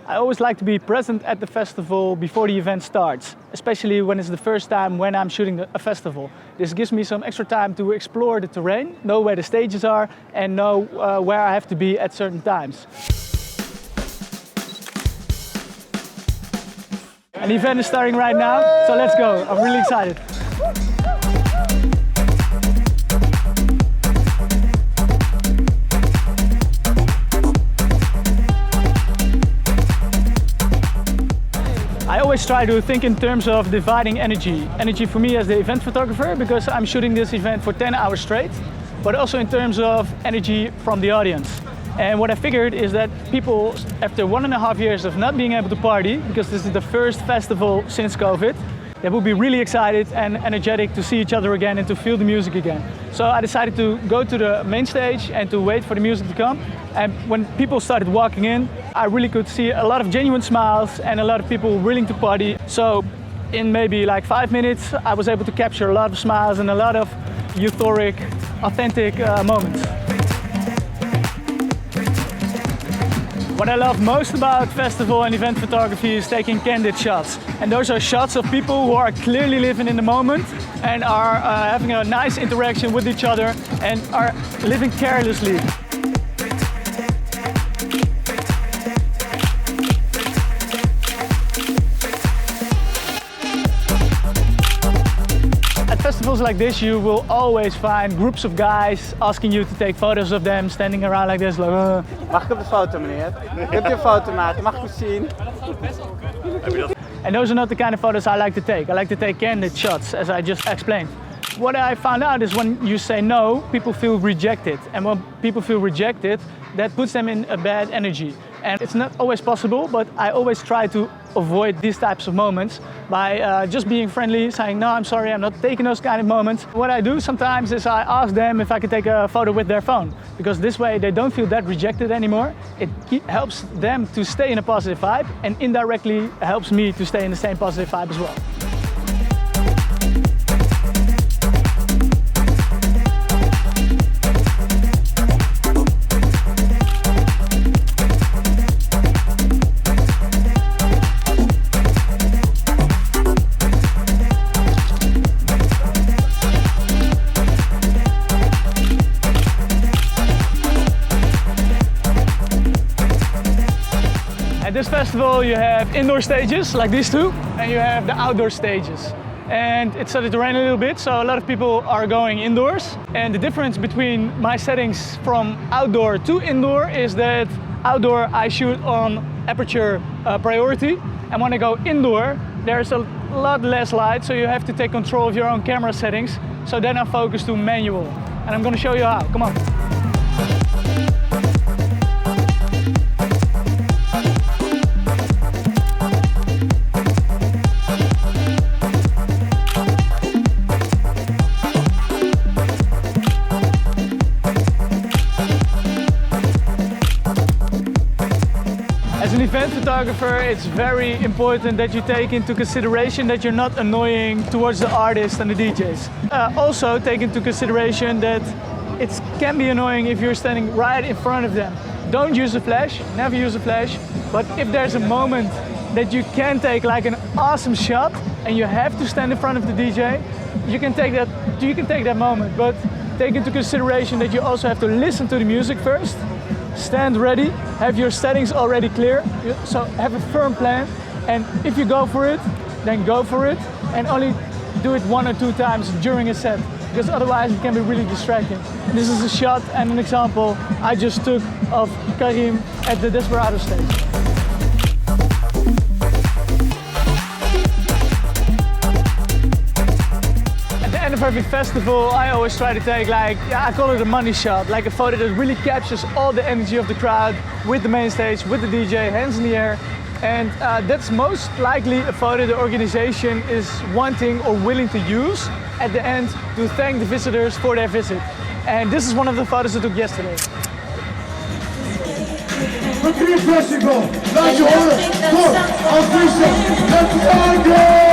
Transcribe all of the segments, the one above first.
I always like to be present at the festival before the event starts, especially when it's the first time when I'm shooting a festival. This gives me some extra time to explore the terrain, know where the stages are, and know where I have to be at certain times. An event is starting right now, so let's go. I'm really excited. I always try to think in terms of dividing energy. Energy for me as the event photographer, because I'm shooting this event for 10 hours straight, but also in terms of energy from the audience. And what I figured is that people, after 1.5 years of not being able to party, because this is the first festival since COVID, they will be really excited and energetic to see each other again and to feel the music again. So I decided to go to the main stage and to wait for the music to come. And when people started walking in, I really could see a lot of genuine smiles and a lot of people willing to party. So in maybe like 5 minutes, I was able to capture a lot of smiles and a lot of euphoric, authentic moments. What I love most about festival and event photography is taking candid shots. And those are shots of people who are clearly living in the moment and are having a nice interaction with each other and are living carelessly. At festivals like this, you will always find groups of guys asking you to take photos of them standing around like this. Like, Mag ik op de foto, meneer? Kunt u een foto maken? Mag ik u zien? And those are not the kind of photos I like to take. I like to take candid shots, as I just explained. What I found out is when you say no, people feel rejected. And when people feel rejected, that puts them in a bad energy. And it's not always possible, but I always try to avoid these types of moments by just being friendly, saying, no, I'm sorry, I'm not taking those kind of moments. What I do sometimes is I ask them if I can take a photo with their phone, because this way they don't feel that rejected anymore. It helps them to stay in a positive vibe and indirectly helps me to stay in the same positive vibe as well. At this festival you have indoor stages like these two, and you have the outdoor stages. And it started to rain a little bit, so a lot of people are going indoors. And the difference between my settings from outdoor to indoor is that outdoor I shoot on aperture priority, and when I go indoor there's a lot less light, so you have to take control of your own camera settings. So then I focus to manual, and I'm going to show you how. Come on. As an event photographer, it's very important that you take into consideration that you're not annoying towards the artists and the DJs. Also take into consideration that it can be annoying if you're standing right in front of them. Don't use a flash, never use a flash, but if there's a moment that you can take like an awesome shot and you have to stand in front of the DJ, you can take that moment, but take into consideration that you also have to listen to the music first. Stand ready, have your settings already clear, so have a firm plan, and if you go for it, then go for it, and only do it 1 or 2 times during a set, because otherwise it can be really distracting. This is a shot and an example I just took of Karim at the Desperado stage. At the end of every festival, I always try to take I call it a money shot, like a photo that really captures all the energy of the crowd with the main stage, with the DJ, hands in the air. And that's most likely a photo the organization is wanting or willing to use at the end to thank the visitors for their visit. And this is one of the photos I took yesterday. Verknipt Festival, laat je horen voor Alfriese het tango!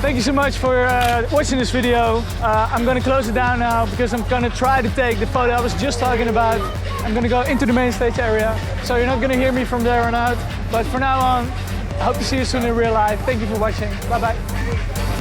Thank you so so much for watching this video. I'm gonna close it down now because I'm gonna try to take the photo I was just talking about. I'm gonna go into the main stage area, so you're not gonna hear me from there on out. But for now on, I hope to see you soon in real life. Thank you for watching. Bye bye.